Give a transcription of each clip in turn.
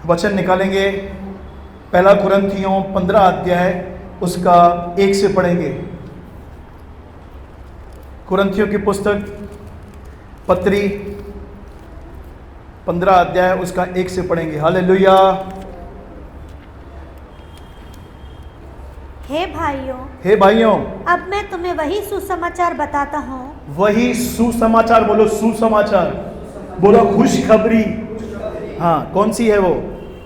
वचन निकालेंगे। पहला कुरिन्थियों 15 अध्याय उसका 1 से पढ़ेंगे। कुरिन्थियों की पुस्तक पत्री 15 अध्याय उसका 1 से पढ़ेंगे। हालेलुया। हे भाइयों, अब मैं तुम्हें वही सुसमाचार बताता हूँ। वही सुसमाचार, बोलो सुसमाचार, बोलो खुशखबरी। हाँ, कौन सी है वो?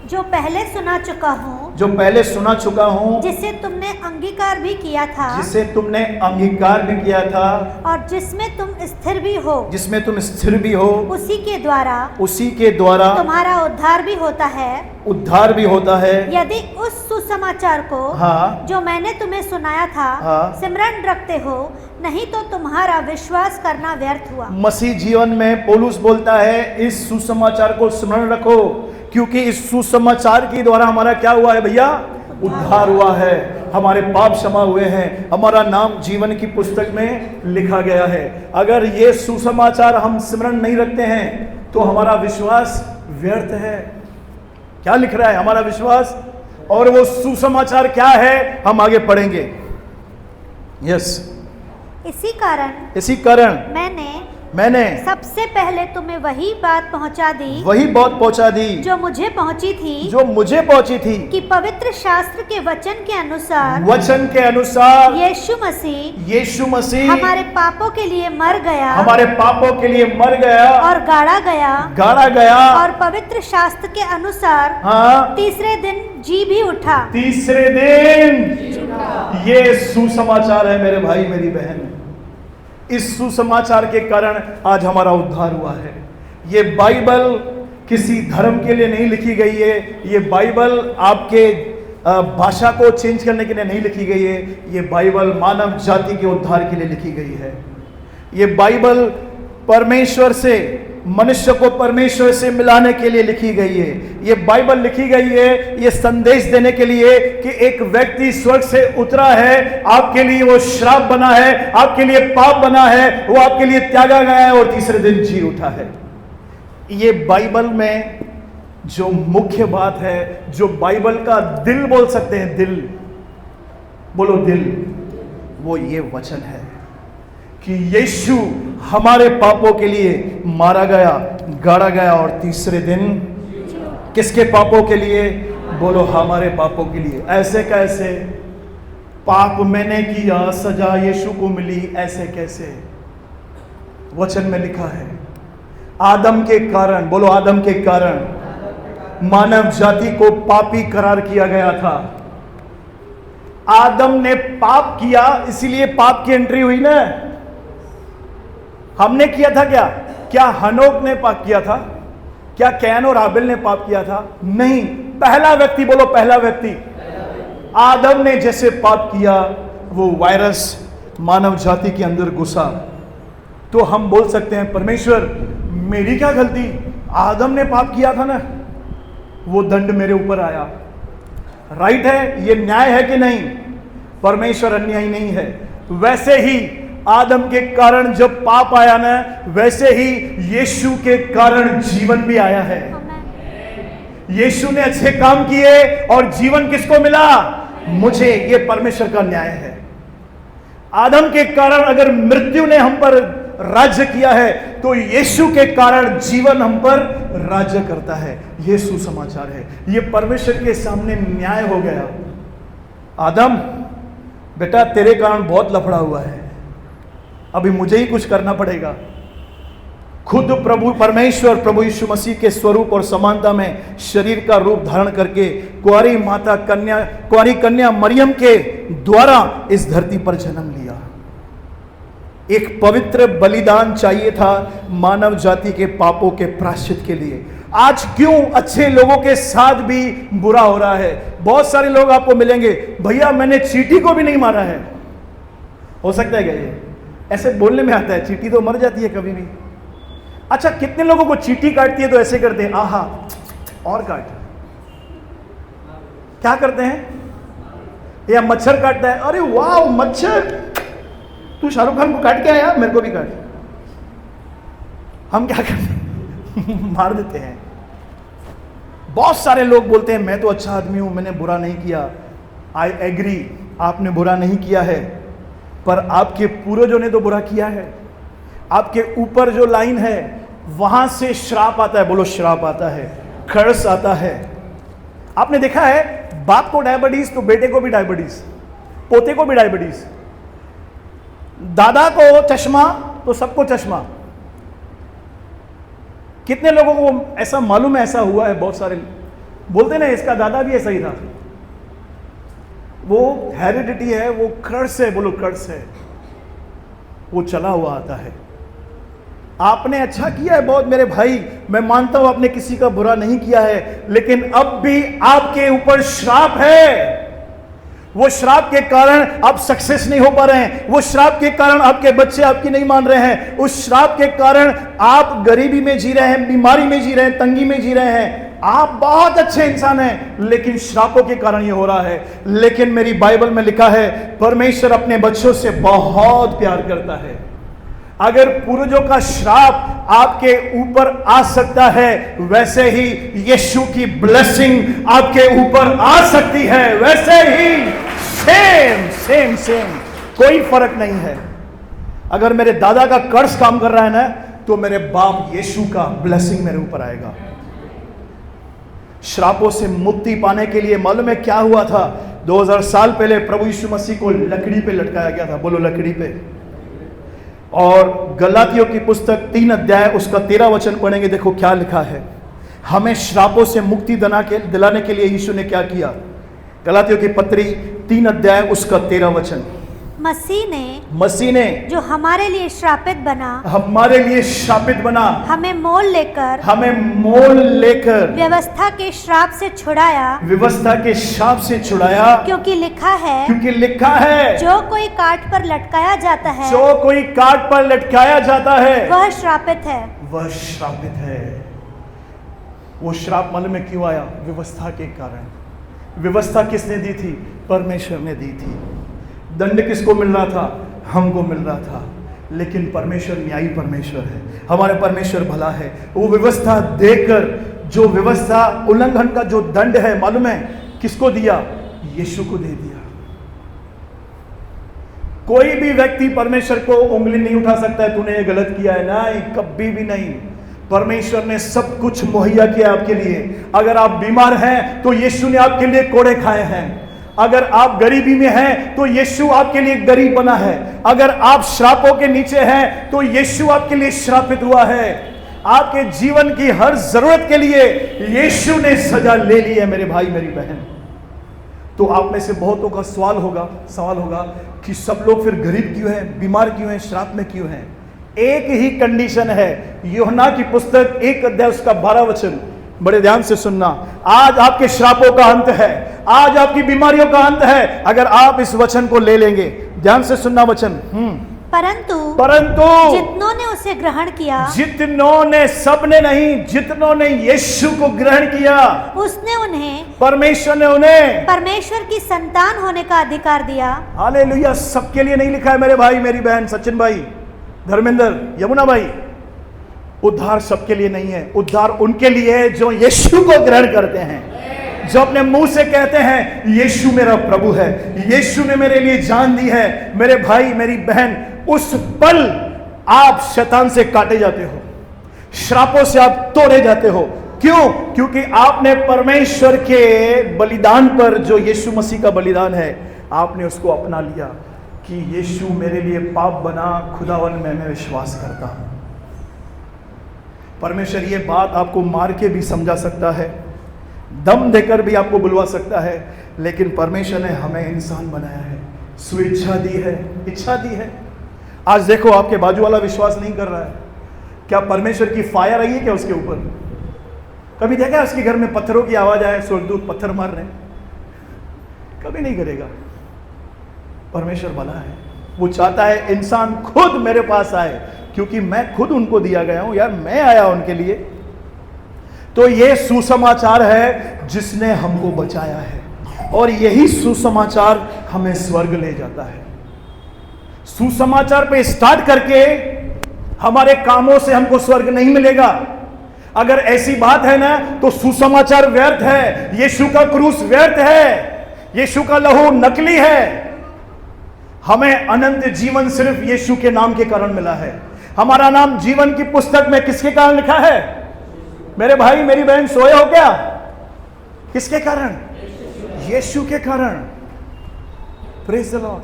जो पहले सुना चुका हूँ, जो पहले सुना चुका हूँ, जिसे तुमने अंगीकार भी किया था, जिसे तुमने अंगीकार भी किया था, और जिसमें तुम स्थिर भी हो, जिसमें तुम स्थिर भी हो, उसी के द्वारा तुम्हारा उद्धार भी होता है। उद्धार भी होता है। यदि उस सुसमाचार को, हाँ, जो मैंने तुम्हें सुनाया था, हाँ, सिमरन रखते हो, नहीं तो तुम्हारा विश्वास करना व्यर्थ हुआ। मसीह जीवन में पौलुस बोलता है इस सुसमाचार को स्मरण रखो, क्योंकि इस सुसमाचार के द्वारा हमारा क्या हुआ है भैया? उद्धार हुआ है, हमारे पाप क्षमा हुए हैं, हमारा नाम जीवन की पुस्तक में लिखा गया है। अगर ये सुसमाचार हम स्मरण नहीं रखते हैं तो हमारा विश्वास व्यर्थ है। क्या लिख रहा है? हमारा विश्वास। और वो सुसमाचार क्या है हम आगे पढ़ेंगे। यस, इसी कारण मैंने सबसे पहले तुम्हें वही बात पहुंचा दी जो मुझे पहुंची थी कि पवित्र शास्त्र के वचन के अनुसार यीशु मसीह हमारे पापों के लिए मर गया और गाड़ा गया और पवित्र शास्त्र के अनुसार तीसरे दिन जी भी उठा। तीसरे दिन। ये सुसमाचार है मेरे भाई मेरी बहन। इस सुसमाचार के कारण आज हमारा उद्धार हुआ है। ये बाइबल किसी धर्म के लिए नहीं लिखी गई है। ये बाइबल आपके भाषा को चेंज करने के लिए नहीं लिखी गई है। ये बाइबल मानव जाति के उद्धार के लिए लिखी गई है। ये बाइबल परमेश्वर से, मनुष्य को परमेश्वर से मिलाने के लिए लिखी गई है। ये बाइबल लिखी गई है ये संदेश देने के लिए कि एक व्यक्ति स्वर्ग से उतरा है, आपके लिए वो श्राप बना है, आपके लिए पाप बना है, वो आपके लिए त्यागा गया है और तीसरे दिन जी उठा है। ये बाइबल में जो मुख्य बात है, जो बाइबल का दिल बोल सकते हैं, दिल, बोलो दिल, वो ये वचन है कि यीशु हमारे पापों के लिए मारा गया, गाड़ा गया और तीसरे दिन किसके पापों के लिए? बोलो हमारे पापों के लिए। ऐसे कैसे? पाप मैंने किया, सजा यीशु को मिली, ऐसे कैसे? वचन में लिखा है आदम के कारण, बोलो आदम के कारण मानव जाति को पापी करार किया गया था। आदम ने पाप किया, इसीलिए पाप की एंट्री हुई ना। हमने किया था क्या हनोक ने पाप किया था? क्या कैन और हाबिल ने पाप किया था? नहीं। पहला व्यक्ति, बोलो पहला व्यक्ति, आदम ने जैसे पाप किया वो वायरस मानव जाति के अंदर घुसा। तो हम बोल सकते हैं परमेश्वर मेरी क्या गलती? आदम ने पाप किया था ना, वो दंड मेरे ऊपर आया। राइट है? ये न्याय है कि नहीं? परमेश्वर अन्यायी नहीं है। वैसे ही आदम के कारण जब पाप आया ना, वैसे ही यीशु के कारण जीवन भी आया है। यीशु ने अच्छे काम किए और जीवन किसको मिला? मुझे। ये परमेश्वर का न्याय है। आदम के कारण अगर मृत्यु ने हम पर राज्य किया है तो यीशु के कारण जीवन हम पर राज्य करता है। यह सुसमाचार है। यह परमेश्वर के सामने न्याय हो गया। आदम बेटा तेरे कारण बहुत लफड़ा हुआ है, अभी मुझे ही कुछ करना पड़ेगा। खुद प्रभु परमेश्वर प्रभु यीशु मसीह के स्वरूप और समानता में शरीर का रूप धारण करके कुंवारी कन्या मरियम के द्वारा इस धरती पर जन्म लिया। एक पवित्र बलिदान चाहिए था मानव जाति के पापों के प्रायश्चित के लिए। आज क्यों अच्छे लोगों के साथ भी बुरा हो रहा है? बहुत सारे लोग आपको मिलेंगे, भैया मैंने चींटी को भी नहीं मारा है। हो सकता है क्या ये? ऐसे बोलने में आता है, चींटी तो मर जाती है कभी भी। अच्छा, कितने लोगों को चींटी काटती है तो ऐसे करते हैं, आहा और काट। क्या करते हैं? या मच्छर काटता है, अरे वाह मच्छर, तू शाहरुख खान को काट के आया, मेरे को भी काट। हम क्या करते हैं? मार देते हैं। बहुत सारे लोग बोलते हैं मैं तो अच्छा आदमी हूं, मैंने बुरा नहीं किया। आई एग्री, आपने बुरा नहीं किया है, पर आपके पूर्वजों ने तो बुरा किया है। आपके ऊपर जो लाइन है वहां से श्राप आता है। बोलो श्राप आता है, कर्स आता है। आपने देखा है बाप को डायबिटीज तो बेटे को भी डायबिटीज, पोते को भी डायबिटीज, दादा को चश्मा तो सबको चश्मा। कितने लोगों को ऐसा मालूम है, ऐसा हुआ है। बहुत सारे बोलते ना इसका दादा भी ऐसा ही था। वो हेरिडिटी है, वो कर्स है। बोलो कर्स है, वो चला हुआ आता है। आपने अच्छा किया है बहुत मेरे भाई, मैं मानता हूं आपने किसी का बुरा नहीं किया है, लेकिन अब भी आपके ऊपर श्राप है। वो श्राप के कारण आप सक्सेस नहीं हो पा रहे हैं। वो श्राप के कारण आपके बच्चे आपकी नहीं मान रहे हैं। उस श्राप के कारण आप गरीबी में जी रहे हैं, बीमारी में जी रहे हैं, तंगी में जी रहे हैं। आप बहुत अच्छे इंसान हैं, लेकिन श्रापों के कारण ये हो रहा है। लेकिन मेरी बाइबल में लिखा है परमेश्वर अपने बच्चों से बहुत प्यार करता है। अगर पूर्वजों का श्राप आपके ऊपर आ सकता है, वैसे ही यीशु की ब्लेसिंग आपके ऊपर आ सकती है। वैसे ही सेम सेम सेम, कोई फर्क नहीं है। अगर मेरे दादा का कर्ज काम कर रहा है ना, तो मेरे बाप यीशु का ब्लेसिंग मेरे ऊपर आएगा। श्रापों से मुक्ति पाने के लिए मालूम है क्या हुआ था? 2000 साल पहले प्रभु यीशु मसीह को लकड़ी पे लटकाया गया था। बोलो लकड़ी पे। और गलातियों की पुस्तक 3 अध्याय उसका 13 वचन पढ़ेंगे। देखो क्या लिखा है। हमें श्रापों से मुक्ति दिलाने के लिए यीशु ने क्या किया? गलातियों की पत्री 3 अध्याय उसका 13 वचन। मसीह ने जो हमारे लिए श्रापित बना, हमें मोल लेकर व्यवस्था के श्राप से छुड़ाया। क्योंकि लिखा है जो कोई काट पर लटकाया जाता है वह श्रापित है। वो श्राप मालूम में क्यों आया? व्यवस्था के कारण। व्यवस्था किसने दी थी? परमेश्वर ने दी थी। दंड किसको मिल रहा था? हमको मिल रहा था। लेकिन परमेश्वर न्यायी परमेश्वर है, हमारे परमेश्वर भला है। वो व्यवस्था देकर, जो व्यवस्था उल्लंघन का जो दंड है मालूम है किसको दिया? यीशु को दे दिया। कोई भी व्यक्ति परमेश्वर को उंगली नहीं उठा सकता है तूने ये गलत किया है, नहीं, कभी भी नहीं। परमेश्वर ने सब कुछ मुहैया किया आपके लिए। अगर आप बीमार हैं तो यीशु ने आपके लिए कोड़े खाए हैं। अगर आप गरीबी में हैं तो यीशु आपके लिए गरीब बना है। अगर आप श्रापों के नीचे हैं तो यीशु आपके लिए श्रापित हुआ है। आपके जीवन की हर जरूरत के लिए यीशु ने सजा ले ली है मेरे भाई मेरी बहन। तो आप में से बहुतों का सवाल होगा कि सब लोग फिर गरीब क्यों हैं, बीमार क्यों हैं, श्राप में क्यों हैं? एक ही कंडीशन है। यूहन्ना की पुस्तक 1 अध्याय उसका 12 वचन, बड़े ध्यान से सुनना। आज आपके श्रापों का अंत है, आज आपकी बीमारियों का अंत है, अगर आप इस वचन को ले लेंगे। ध्यान से सुनना वचन। परंतु जितनों ने उसे ग्रहण किया, सबने नहीं, जितनों ने यीशु को ग्रहण किया, उसने उन्हें, परमेश्वर ने उन्हें परमेश्वर की संतान होने का अधिकार दिया। हालेलुया। सबके लिए नहीं लिखा है मेरे भाई मेरी बहन, सचिन भाई, धर्मेंद्र, यमुना भाई। उद्धार सबके लिए नहीं है। उद्धार उनके लिए है जो यीशु को ग्रहण करते हैं, जो अपने मुंह से कहते हैं यीशु मेरा प्रभु है, यीशु ने मेरे लिए जान दी है। मेरे भाई मेरी बहन, उस पल आप शैतान से काटे जाते हो, श्रापों से आप तोड़े जाते हो। क्यों? क्योंकि आपने परमेश्वर के बलिदान पर, जो यीशु मसीह का बलिदान है, आपने उसको अपना लिया कि यीशु मेरे लिए पाप बना, खुदावन में मैं विश्वास करता हूं। परमेश्वर ये बात आपको मार के भी समझा सकता है, दम देकर भी आपको बुलवा सकता है, लेकिन परमेश्वर ने हमें इंसान बनाया है, स्वेच्छा दी है, इच्छा दी है। आज देखो आपके बाजू वाला विश्वास नहीं कर रहा है, क्या परमेश्वर की फायर आई है क्या उसके ऊपर? कभी देखा है उसके घर में पत्थरों की आवाज आए, स्वर्गदूत पत्थर मार रहे? कभी नहीं करेगा। परमेश्वर भला है, वो चाहता है इंसान खुद मेरे पास आए, क्योंकि मैं खुद उनको दिया गया हूं यार, मैं आया उनके लिए। तो ये सुसमाचार है जिसने हमको बचाया है, और यही सुसमाचार हमें स्वर्ग ले जाता है। सुसमाचार पे स्टार्ट करके हमारे कामों से हमको स्वर्ग नहीं मिलेगा। अगर ऐसी बात है ना तो सुसमाचार व्यर्थ है, यीशु का क्रूस व्यर्थ है, यीशु का लहू नकली है। हमें अनंत जीवन सिर्फ यीशु के नाम के कारण मिला है। हमारा नाम जीवन की पुस्तक में किसके कारण लिखा है? मेरे भाई मेरी बहन सोए हो क्या? किसके कारण? यीशु के कारण। Praise the Lord.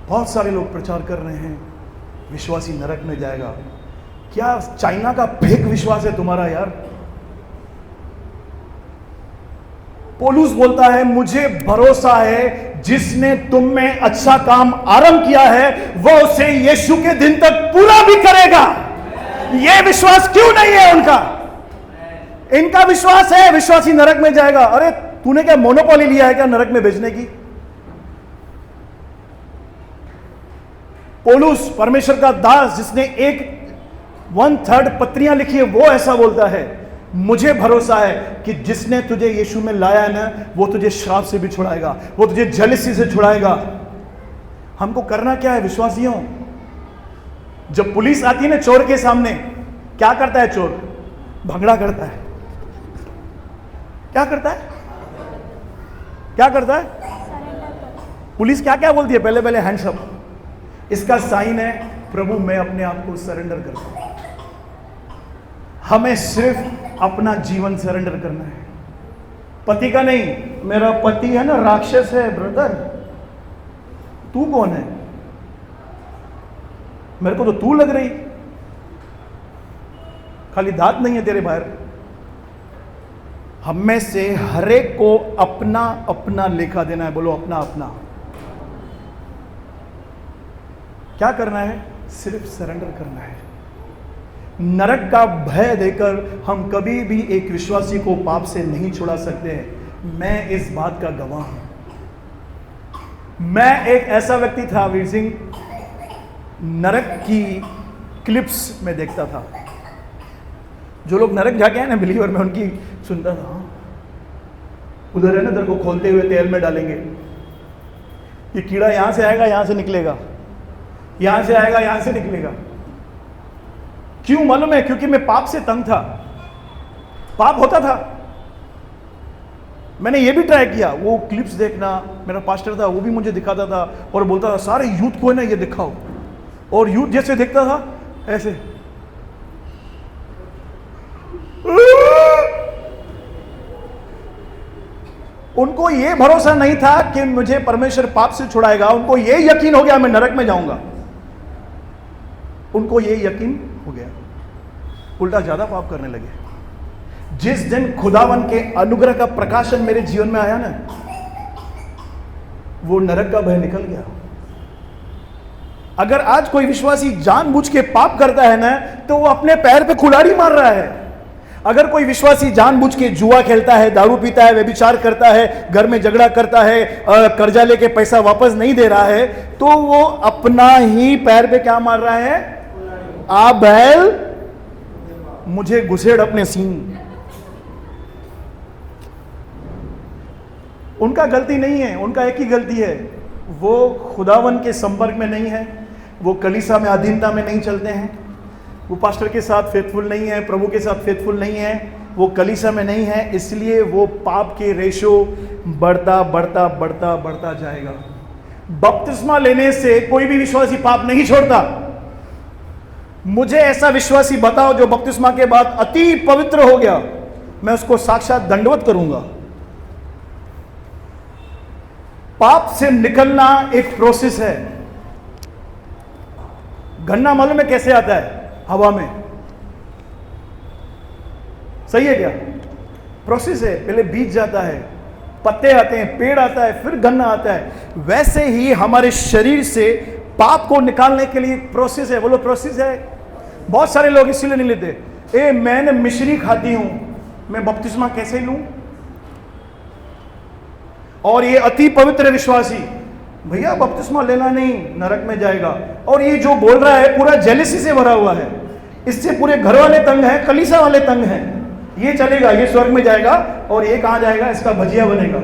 बहुत सारे लोग प्रचार कर रहे हैं विश्वासी नरक में जाएगा। क्या चाइना का फेक विश्वास है तुम्हारा यार? पौलुस बोलता है मुझे भरोसा है जिसने तुम में अच्छा काम आरंभ किया है वह उसे यीशु के दिन तक पूरा भी करेगा। यह विश्वास क्यों नहीं है उनका? इनका विश्वास है विश्वासी नरक में जाएगा। अरे तूने क्या मोनोपोली लिया है क्या नरक में भेजने की? पौलुस परमेश्वर का दास जिसने 1/3 पत्रियां लिखी है वो ऐसा बोलता है मुझे भरोसा है कि जिसने तुझे यीशु में लाया है ना वो तुझे श्राप से भी छुड़ाएगा, वो तुझे जेलसी से छुड़ाएगा। हमको करना क्या है विश्वासियों? जब पुलिस आती है ना चोर के सामने, क्या करता है चोर? भगड़ा करता है। क्या करता है? क्या करता है? पुलिस क्या क्या बोलती है? पहले पहले हैंड्स अप। इसका साइन है प्रभु मैं अपने आप को सरेंडर करता हूं। हमें सिर्फ अपना जीवन सरेंडर करना है, पति का नहीं। मेरा पति है ना राक्षस है। ब्रदर तू कौन है? मेरे को तो तू लग रही, खाली दांत नहीं है तेरे बाहर। हम में से हर एक को अपना अपना लेखा देना है। बोलो अपना अपना। क्या करना है? सिर्फ सरेंडर करना है। नरक का भय देकर हम कभी भी एक विश्वासी को पाप से नहीं छुड़ा सकते हैं। मैं इस बात का गवाह हूं। मैं एक ऐसा व्यक्ति था वीर सिंह, नरक की क्लिप्स में देखता था। जो लोग नरक जाके आए ना बिलीवर में, उनकी सुनता था। उधर है ना, तेरे को खोलते हुए तेल में डालेंगे, ये कीड़ा यहां से आएगा यहां से निकलेगा, यहां से आएगा यहां से निकलेगा। क्यों मालूम है? क्योंकि मैं पाप से तंग था, पाप होता था। मैंने ये भी ट्राई किया, वो क्लिप्स देखना। मेरा पास्टर था वो भी मुझे दिखाता था और बोलता था सारे यूथ को है ना ये दिखाओ, और यूथ जैसे देखता था ऐसे। उनको ये भरोसा नहीं था कि मुझे परमेश्वर पाप से छुड़ाएगा। उनको ये यकीन हो गया मैं नरक में जाऊंगा। उनको ये यकीन हो गया, उल्टा ज्यादा पाप करने लगे। जिस दिन खुदावन के अनुग्रह का प्रकाशन मेरे जीवन में आया ना, वो नरक का भय निकल गया। अगर आज कोई विश्वासी जानबूझ के पाप करता है ना, तो वो अपने पैर पे कुल्हाड़ी मार रहा है। अगर कोई विश्वासी जानबूझ के जुआ खेलता है, दारू पीता है, व्यभिचार करता है, घर में झगड़ा करता है, कर्जा लेके पैसा वापस नहीं दे रहा है, तो वो अपना ही पैर पे क्या मार रहा है? आ बैल मुझे घुसेड़ अपने सींग। उनका गलती नहीं है, उनका एक ही गलती है, वो खुदावन के संपर्क में नहीं है, वो कलीसिया में अधीनता में नहीं चलते हैं, वो पास्टर के साथ फेथफुल नहीं है, प्रभु के साथ फेथफुल नहीं है, वो कलीसिया में नहीं है, इसलिए वो पाप के रेशो बढ़ता बढ़ता बढ़ता बढ़ता जाएगा। बपतिस्मा लेने से कोई भी विश्वासी पाप नहीं छोड़ता। मुझे ऐसा विश्वासी बताओ जो बपतिस्मा के बाद अति पवित्र हो गया, मैं उसको साक्षात दंडवत करूंगा। पाप से निकलना एक प्रोसेस है। गन्ना मालूम है कैसे आता है? हवा में। सही है क्या? प्रोसेस है, पहले बीज जाता है, पत्ते आते हैं, पेड़ आता है, फिर गन्ना आता है। वैसे ही हमारे शरीर से पाप को निकालने के लिए एक प्रोसेस है। बोलो प्रोसेस है। बहुत सारे लोग इसीलिए नहीं लेते। मैंने मिश्री खाती हूं, मैं बपतिस्मा कैसे लूं? और ये अति पवित्र विश्वासी, भैया बपतिस्मा लेना नहीं, नरक में जाएगा। और ये जो बोल रहा है पूरा जेलसी से भरा हुआ है, इससे पूरे घर वाले तंग हैं, कलीसिया वाले तंग हैं। ये चलेगा, ये स्वर्ग में जाएगा, और ये कहां जाएगा? इसका भजिया बनेगा।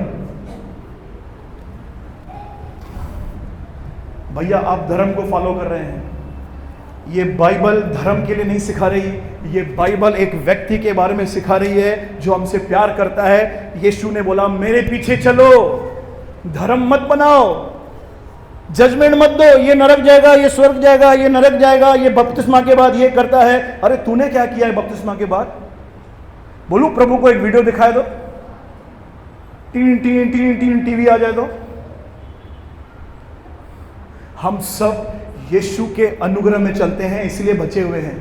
भैया आप धर्म को फॉलो कर रहे हैं, ये बाइबल धर्म के लिए नहीं सिखा रही, ये बाइबल एक व्यक्ति के बारे में सिखा रही है जो हमसे प्यार करता है। यीशु ने बोला मेरे पीछे चलो, धर्म मत बनाओ, जजमेंट मत दो, ये नरक जाएगा, ये स्वर्ग जाएगा, ये नरक जाएगा, ये बपतिस्मा के बाद ये करता है। अरे तूने क्या किया है बपतिस्मा के बाद? बोलूं प्रभु को एक वीडियो दिखाए दो, टीन टीन टीन टीन टीवी आ जाए तो। हम सब यीशु के अनुग्रह में चलते हैं, इसलिए बचे हुए हैं।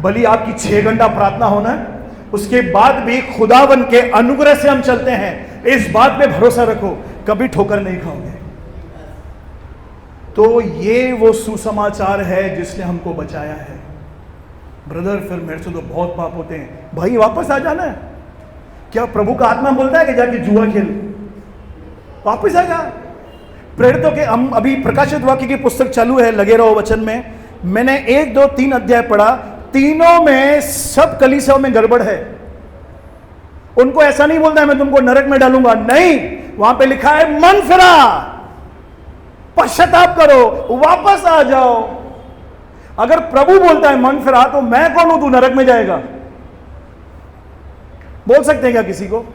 भली आपकी 6 घंटा प्रार्थना होना, उसके बाद भी खुदावन के अनुग्रह से हम चलते हैं। इस बात पे भरोसा रखो, कभी ठोकर नहीं खाओगे। तो ये वो सुसमाचार है जिसने हमको बचाया है। ब्रदर फिर मेरे से तो बहुत पाप होते हैं। भाई वापस आ जाना है। क्या प्रभु का आत्मा बोलता है कि जाके जुआ खेल? वापस आ जा। प्रेरितों के हम अभी प्रकाशित वाक्य की पुस्तक चालू है, लगे रहो वचन में। मैंने 1, 2, 3 अध्याय पढ़ा, तीनों में सब कलीसियाओं में गड़बड़ है। उनको ऐसा नहीं बोलता है मैं तुमको नरक में डालूंगा, नहीं, वहां पे लिखा है मन फिरा, पश्चाताप करो, वापस आ जाओ। अगर प्रभु बोलता है मन फिरा, तो मैं कौन हूं तू नरक में जाएगा? बोल सकते हैं क्या किसी को?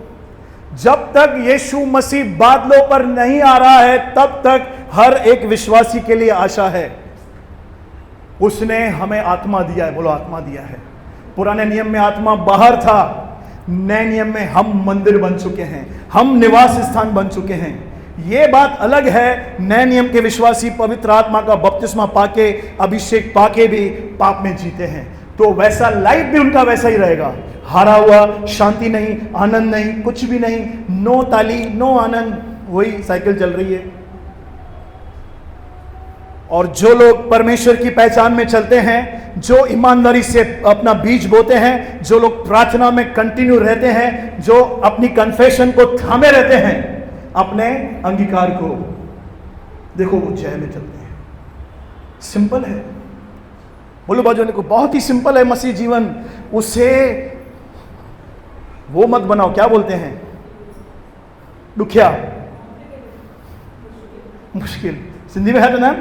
जब तक यीशु मसीह बादलों पर नहीं आ रहा है तब तक हर एक विश्वासी के लिए आशा है। उसने हमें आत्मा दिया है, बोलो आत्मा दिया है। पुराने नियम में आत्मा बाहर था, नए नियम में हम मंदिर बन चुके हैं, हम निवास स्थान बन चुके हैं। यह बात अलग है, नए नियम के विश्वासी पवित्र आत्मा का बपतिस्मा पाके, अभिषेक पाके भी पाप में जीते हैं। तो वैसा लाइफ भी उनका वैसा ही रहेगा, हारा हुआ, शांति नहीं, आनंद नहीं, कुछ भी नहीं, नो ताली नो आनंद, वही साइकिल चल रही है। और जो लोग परमेश्वर की पहचान में चलते हैं, जो ईमानदारी से अपना बीज बोते हैं, जो लोग प्रार्थना में कंटिन्यू रहते हैं, जो अपनी कन्फेशन को थामे रहते हैं, अपने अंगीकार को, देखो वो जय में चलते हैं। सिंपल है, बोलो बाजू को, बहुत ही सिंपल है मसीह जीवन। उसे वो मत बनाओ, क्या बोलते हैं, दुखिया, मुश्किल। सिंधी में है तो ना,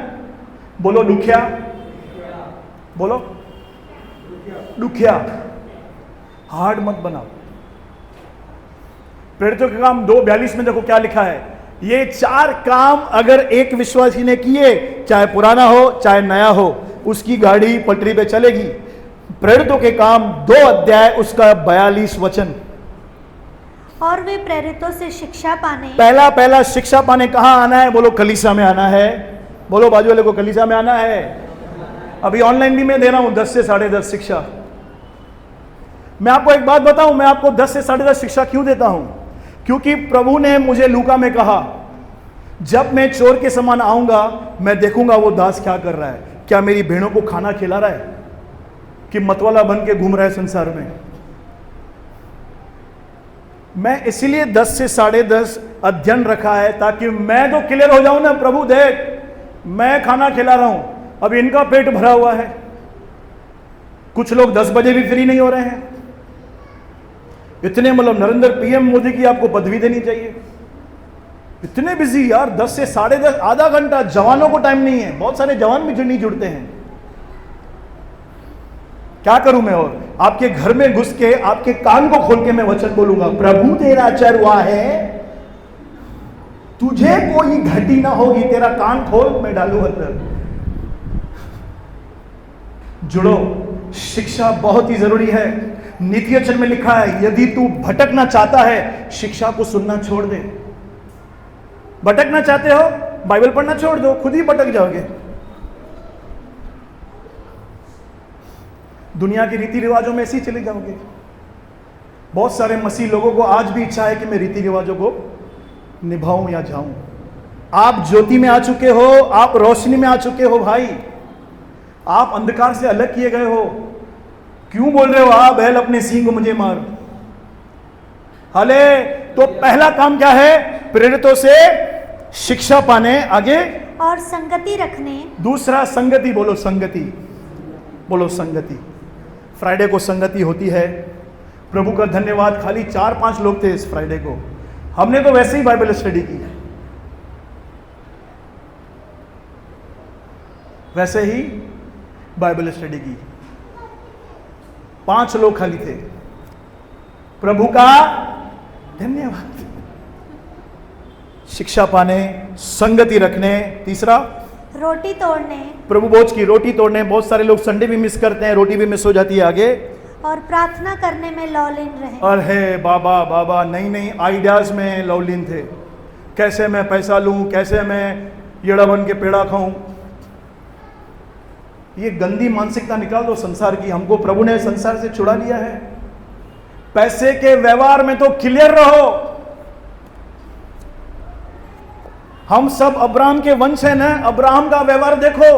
बोलो दुखिया, बोलो दुखिया, हार्ड मत बनाओ। प्रेरितों के काम 2:42 में देखो क्या लिखा है, ये 4 काम अगर एक विश्वासी ने किए, चाहे पुराना हो चाहे नया हो, उसकी गाड़ी पटरी पे चलेगी। प्रेरितों के काम 2 अध्याय उसका 42 वचन। और वे प्रेरितों से शिक्षा पाने, पहला शिक्षा पाने कहां आना है? बोलो कलीसिया में आना है। बोलो बाजू वाले को, कलीसिया में आना है। अभी ऑनलाइन भी मैं दे रहा हूं 10 से 10:30 शिक्षा। मैं आपको एक बात बताऊं, मैं आपको 10 से 10:30 शिक्षा क्यों देता हूं? क्योंकि प्रभु ने मुझे लूका में कहा, जब मैं चोर के समान आऊंगा, मैं देखूंगा वो दास क्या कर रहा है, क्या मेरी भेड़ों को खाना खिला रहा है कि मतवाला बन के घूम रहा है संसार में। मैं इसलिए 10 से 10:30 अध्ययन रखा है, ताकि मैं तो क्लियर हो जाऊं ना, प्रभु देख मैं खाना खिला रहा हूं, अब इनका पेट भरा हुआ है। कुछ लोग 10 बजे भी फ्री नहीं हो रहे हैं। इतने मतलब नरेंद्र पीएम मोदी की आपको पदवी देनी चाहिए, इतने बिजी यार। 10 से 10:30 आधा घंटा, जवानों को टाइम नहीं है। बहुत सारे जवान भी नहीं जुड़ते हैं। क्या करूं मैं? और आपके घर में घुस के आपके कान को खोल के मैं वचन बोलूंगा, प्रभु तेरा चरवा है, तुझे कोई घटी ना होगी, तेरा कान खोल, मैं डालू अंदर। जुड़ो, शिक्षा बहुत ही जरूरी है। नीति वचन में लिखा है, यदि तू भटकना चाहता है, शिक्षा को सुनना छोड़ दे। भटकना चाहते हो, बाइबल पढ़ना छोड़ दो, खुद ही भटक जाओगे। दुनिया के रीति रिवाजों में ऐसे ही चले जाओगे। बहुत सारे मसीह लोगों को आज भी इच्छा है कि मैं रीति रिवाजों को निभाऊं या जाऊं। आप ज्योति में आ चुके हो, आप रोशनी में आ चुके हो भाई, आप अंधकार से अलग किए गए हो। क्यों बोल रहे हो आप, बैल अपने सींग को मुझे मार? हले तो पहला काम क्या है? प्रेरितों से शिक्षा पाने, आगे और संगति रखने। दूसरा संगति, बोलो संगति, बोलो संगति। फ्राइडे को संगति होती है। प्रभु का धन्यवाद, खाली 4-5 लोग थे इस फ्राइडे को। हमने तो वैसे ही बाइबल स्टडी की, वैसे ही बाइबल स्टडी की। 5 लोग खाली थे। प्रभु का धन्यवाद। शिक्षा पाने, संगति रखने, तीसरा रोटी तोड़ने, प्रभु भोज की रोटी तोड़ने। बहुत सारे लोग संडे भी मिस करते हैं, रोटी भी मिस हो जाती है। आगे और प्रार्थना करने में लौलीन रहे। अरे बाबा बाबा, नई आइडियाज में लौलीन थे। कैसे मैं पैसा लूं, कैसे मैं येड़ा बन के पेड़ा खाऊं। ये गंदी मानसिकता निकाल दो संसार की। हमको प्रभु ने संसार से छुड़ा लिया है। पैसे के व्यवहार में तो क्लियर रहो। हम सब अब्राहम के वंश हैं ना। अब्राहम का व्यवहार देखो,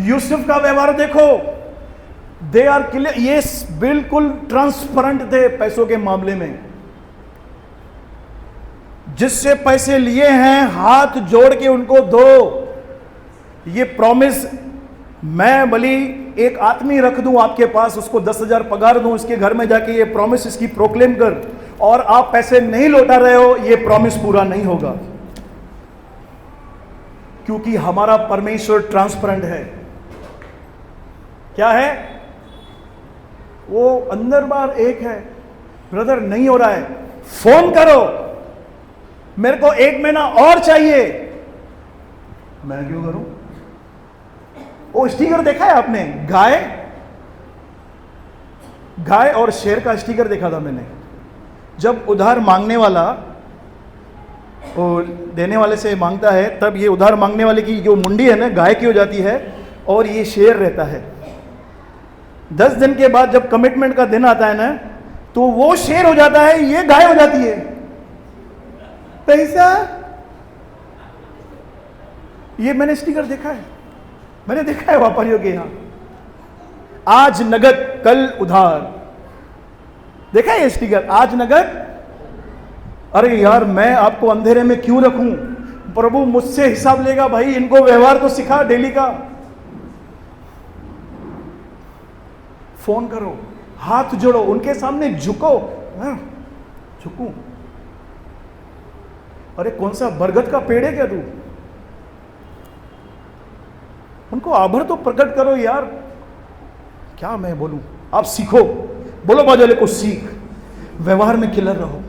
यूसुफ का व्यवहार देखो, दे आर क्लियर। ये बिल्कुल ट्रांसपेरेंट थे पैसों के मामले में। जिससे पैसे लिए हैं हाथ जोड़ के उनको दो। ये प्रॉमिस, मैं भली एक आदमी रख दूं आपके पास, उसको 10,000 पगार दूं, इसके घर में जाके ये प्रॉमिस इसकी प्रोक्लेम कर, और आप पैसे नहीं लौटा रहे हो, ये प्रॉमिस पूरा नहीं होगा। क्योंकि हमारा परमेश्वर ट्रांसपेरेंट है। क्या है वो? अंदर बाहर एक है। ब्रदर नहीं हो रहा है, फोन करो, मेरे को 1 महीना और चाहिए। मैं क्यों करूं? वो स्टिकर देखा है आपने? गाय और शेर का स्टिकर देखा था मैंने। जब उधार मांगने वाला और देने वाले से मांगता है, तब ये उधार मांगने वाले की जो मुंडी है ना, गाय की हो जाती है और ये शेर रहता है। 10 दिन के बाद जब कमिटमेंट का दिन आता है ना, तो वो शेर हो जाता है, ये गाय हो जाती है। पैसा, ये मैंने स्टिकर देखा है, मैंने देखा है व्यापारियों के यहां। आज नगद कल उधार, देखा है ये स्टिकर? आज नगद। अरे यार, मैं आपको अंधेरे में क्यों रखूं? प्रभु मुझसे हिसाब लेगा भाई। इनको व्यवहार तो सिखा डेली का। फोन करो, हाथ जोड़ो, उनके सामने झुको। झुकूं? अरे कौन सा बरगद का पेड़ है क्या तू? उनको आभार तो प्रकट करो यार। क्या मैं बोलूं? आप सीखो। बोलो बाजू को, सीख। व्यवहार में क्लियर रहो।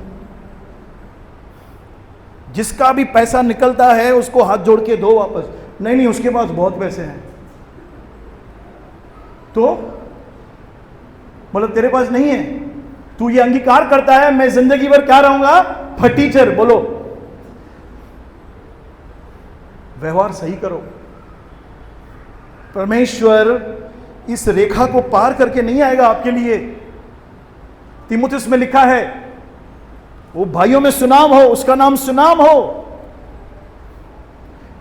जिसका भी पैसा निकलता है उसको हाथ जोड़ के दो वापस। नहीं उसके पास बहुत पैसे हैं, तो मतलब तेरे पास नहीं है, तू ये अंगीकार करता है मैं जिंदगी भर क्या रहूंगा? फटीचर। बोलो, व्यवहार सही करो। परमेश्वर इस रेखा को पार करके नहीं आएगा आपके लिए। तीमुथियुस में लिखा है, वो भाइयों में सुनाम हो, उसका नाम सुनाम हो।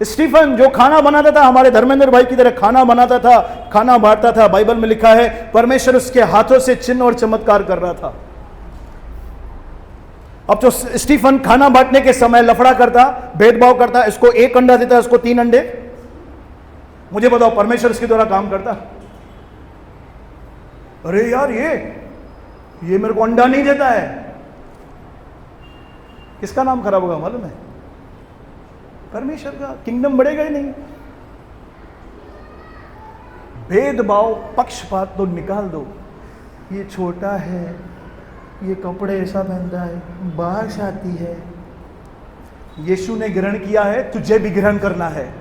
स्टीफन जो खाना बनाता था, हमारे धर्मेंद्र भाई की तरह खाना बनाता था, खाना बांटता था, बाइबल में लिखा है परमेश्वर उसके हाथों से चिन्ह और चमत्कार कर रहा था। अब जो स्टीफन खाना बांटने के समय लफड़ा करता, भेदभाव करता, इसको 1 अंडा देता, इसको 3 अंडे, मुझे बताओ परमेश्वर इसके द्वारा काम करता? अरे यार ये मेरे को अंडा नहीं देता है, किसका नाम खराब होगा मालूम है? परमेश्वर का। किंगडम बढ़ेगा ही नहीं। भेदभाव, पक्षपात तो निकाल दो। ये छोटा है, ये कपड़े ऐसा पहनता है, बारिश आती है। यीशु ने ग्रहण किया है, तुझे भी ग्रहण करना है,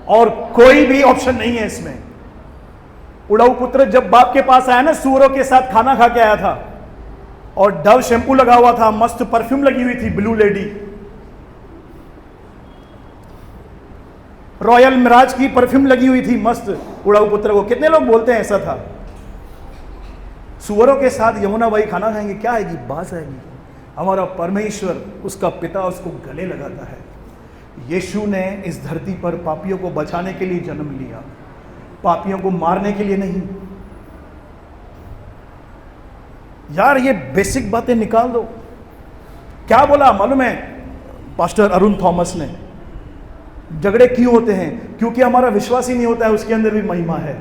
और कोई भी ऑप्शन नहीं है इसमें। उड़ाऊ पुत्र जब बाप के पास आया ना, सूअरों के साथ खाना खा के आया था, और डव शैंपू लगा हुआ था, मस्त परफ्यूम लगी हुई थी, ब्लू लेडी, रॉयल मिराज की परफ्यूम लगी हुई थी मस्त उड़ाऊ पुत्र को। कितने लोग बोलते हैं ऐसा था? सूअरों के साथ यमुना बाई खाना खाएंगे, क्या आएगी? बास आएगी। हमारा परमेश्वर, उसका पिता उसको गले लगाता है। यीशु ने इस धरती पर पापियों को बचाने के लिए जन्म लिया, पापियों को मारने के लिए नहीं। यार ये बेसिक बातें निकाल दो। क्या बोला मालूम है पास्टर अरुण थॉमस ने? झगड़े क्यों होते हैं? क्योंकि हमारा विश्वास ही नहीं होता है उसके अंदर भी महिमा है।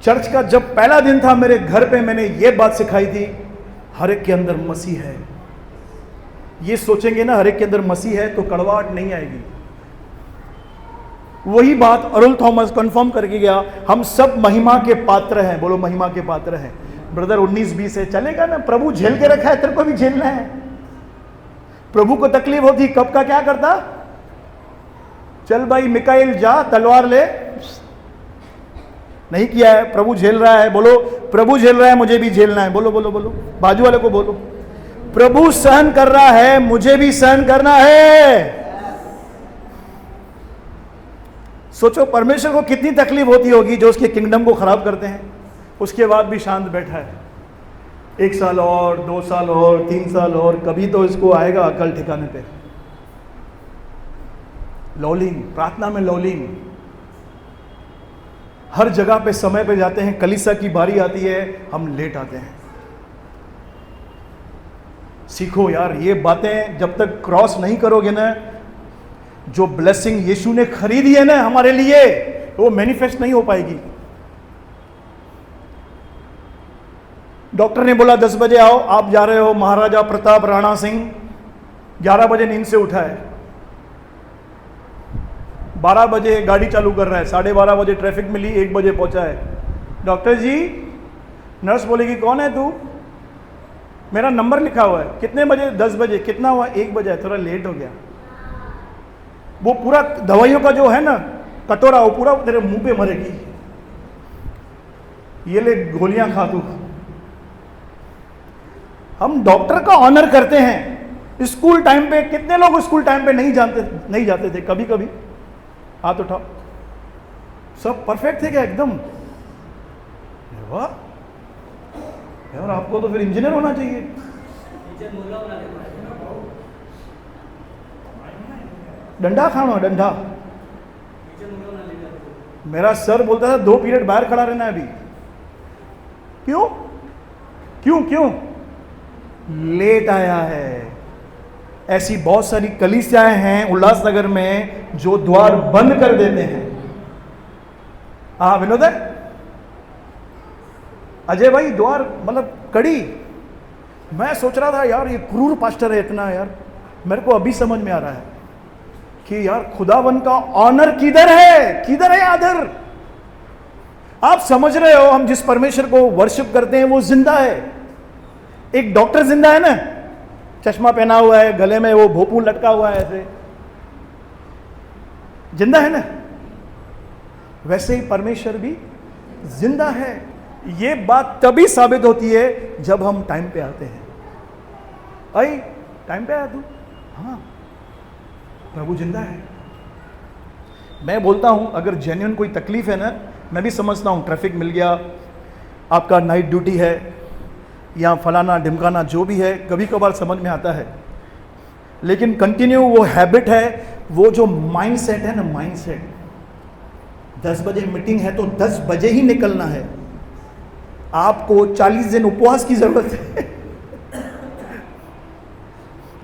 चर्च का जब पहला दिन था मेरे घर पे, मैंने ये बात सिखाई थी, हर एक के अंदर मसीह है। ये सोचेंगे ना हर एक के अंदर मसीह है तो कड़वाहट नहीं आएगी। वही बात अरुल थॉमस कंफर्म करके गया, हम सब महिमा के पात्र हैं। बोलो महिमा के पात्र हैं। ब्रदर 19-20 है, चलेगा ना, प्रभु झेल के रखा है, तेरे को भी झेलना है। प्रभु को तकलीफ होती, कब का क्या करता, चल भाई मिकाइल जा तलवार ले, नहीं किया है। प्रभु झेल रहा है, बोलो प्रभु झेल रहा है, मुझे भी झेलना है। बोलो बोलो बोलो, बाजू वाले को बोलो, प्रभु सहन कर रहा है, मुझे भी सहन करना है। सोचो परमेश्वर को कितनी तकलीफ होती होगी जो उसके किंगडम को खराब करते हैं, उसके बाद भी शांत बैठा है। 1 साल और 2 साल और 3 साल और, कभी तो इसको आएगा अकल ठिकाने पे। लॉलिंग, प्रार्थना में लॉलिंग, हर जगह पे समय पे जाते हैं, कलीसिया की बारी आती है हम लेट आते हैं। सीखो यार, ये बातें जब तक क्रॉस नहीं करोगे ना, जो ब्लेसिंग यीशु ने खरीदी है ना हमारे लिए, वो मैनिफेस्ट नहीं हो पाएगी। डॉक्टर ने बोला 10 बजे आओ, आप जा रहे हो, महाराजा प्रताप राणा सिंह 11 बजे नींद से उठा है, 12 बजे गाड़ी चालू कर रहा है, 12:30 बजे ट्रैफिक मिली, 1 बजे पहुंचा है। डॉक्टर जी, नर्स बोलेगी कौन है तू, मेरा नंबर लिखा हुआ है, कितने बजे, 10 बजे, कितना हुआ, 1 बजे, थोड़ा लेट हो गया। वो पूरा दवाइयों का जो है ना कटोरा, वो पूरा तेरे मुंह पे मरेगी, ये ले गोलियां खा तू। हम डॉक्टर का ऑनर करते हैं। स्कूल टाइम पे कितने लोग स्कूल टाइम पे नहीं जाते थे, कभी कभी हाथ उठाओ। सब परफेक्ट थे क्या एकदम, वाह यार, आपको तो फिर इंजीनियर होना चाहिए। डंडा खाना, डंडा। मेरा सर बोलता था 2 पीरियड बाहर खड़ा रहना है अभी। क्यों क्यों क्यों, लेट आया है। ऐसी बहुत सारी कलीसियाएं हैं उल्लासनगर में जो द्वार बंद कर देते हैं। हाँ विनोद है, अजय भाई द्वार मतलब कड़ी। मैं सोच रहा था यार ये क्रूर पास्टर है इतना, यार मेरे को अभी समझ में आ रहा है कि यार खुदावन का ऑनर किधर है, किधर है आदर। आप समझ रहे हो, हम जिस परमेश्वर को वर्शिप करते हैं वो जिंदा है। एक डॉक्टर जिंदा है ना, चश्मा पहना हुआ है, गले में वो भोपू लटका हुआ है, ऐसे जिंदा है ना, वैसे ही परमेश्वर भी जिंदा है। ये बात तभी साबित होती है जब हम टाइम पे आते हैं। आई टाइम पे आया तू, हाँ प्रभु जिंदा है। मैं बोलता हूं अगर जेन्युइन कोई तकलीफ है ना, मैं भी समझता हूं, ट्रैफिक मिल गया, आपका नाइट ड्यूटी है या फलाना ढिमकाना जो भी है, कभी कभार समझ में आता है, लेकिन कंटिन्यू वो हैबिट है, वो जो माइंडसेट है ना, माइंडसेट 10 बजे मीटिंग है तो 10 बजे ही निकलना है। आपको 40 दिन उपवास की जरूरत है।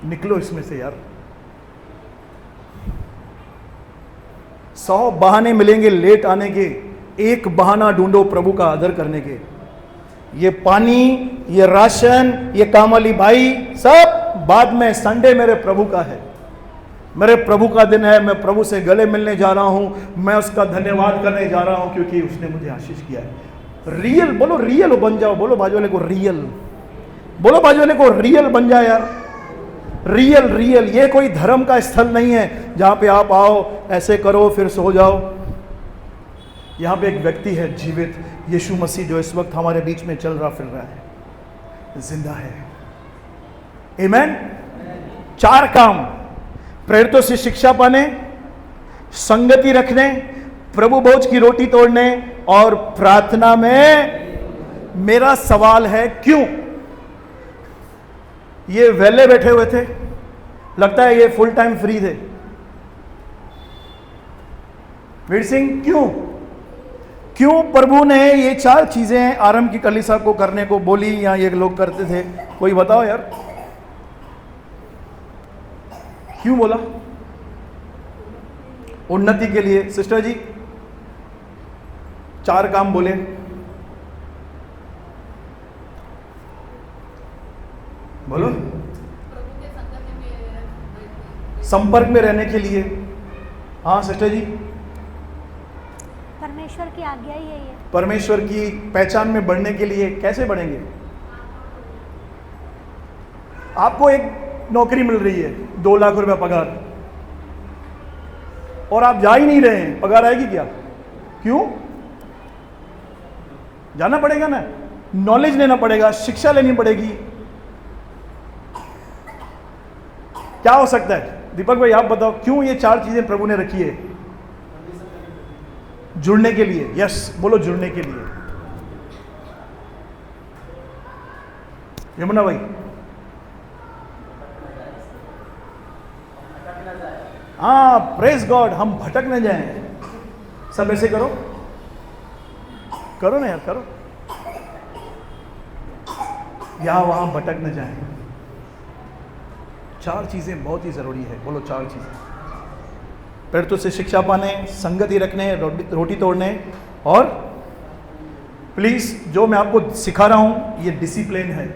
निकलो इसमें से यार। 100 बहाने मिलेंगे लेट आने के, एक बहाना ढूंढो प्रभु का आदर करने के। ये पानी, ये राशन, ये काम वाली भाई सब बाद में, संडे मेरे प्रभु का है, मेरे प्रभु का दिन है, मैं प्रभु से गले मिलने जा रहा हूं, मैं उसका धन्यवाद करने जा रहा हूं क्योंकि उसने मुझे आशीष किया है। रियल बोलो, रियल बन जाओ। बोलो बाजू वाले को रियल, बोलो बाजू वाले को रियल बन जाए यार। रियल रियल, ये कोई धर्म का स्थल नहीं है जहां पे आप आओ ऐसे करो फिर सो जाओ। यहां पे एक व्यक्ति है जीवित, यीशु मसीह, जो इस वक्त हमारे बीच में चल रहा फिर रहा है, जिंदा है। आमीन। 4 काम, प्रेरितों से शिक्षा पाने, संगति रखने, प्रभु भोज की रोटी तोड़ने और प्रार्थना में। मेरा सवाल है क्यों? ये वेले बैठे हुए थे, लगता है ये फुल टाइम फ्री थे। वीर सिंह, क्यों प्रभु ने ये 4 चीजें आरंभ की कलीसिया को करने को बोली या ये लोग करते थे? कोई बताओ यार, क्यों बोला? उन्नति के लिए। सिस्टर जी 4 काम बोले। बोलो। संपर्क में रहने के लिए। हाँ सिस्टर जी, आज्ञा ही है ये। परमेश्वर की पहचान में बढ़ने के लिए कैसे बढ़ेंगे? आपको एक नौकरी मिल रही है, 2 लाख रुपया पगार, और आप जा ही नहीं रहे हैं, पगार आएगी क्या? क्यों? जाना पड़ेगा ना, नॉलेज लेना पड़ेगा, शिक्षा लेनी पड़ेगी। क्या हो सकता है? दीपक भाई आप बताओ, क्यों ये 4 चीजें प्रभु ने रखी है? जुड़ने के लिए। यस, बोलो, जुड़ने के लिए। यमुना भाई, हाँ, प्रेज गॉड, हम भटक न जाएं। सब ऐसे करो, करो ना यार, करो, यहां वहां भटक न जाएं। 4 चीजें बहुत ही जरूरी है। बोलो, 4 चीजें। प्रेरितों से शिक्षा पाने, संगति रखने, रोटी तोड़ने, और प्लीज जो मैं आपको सिखा रहा हूं ये डिसिप्लिन है।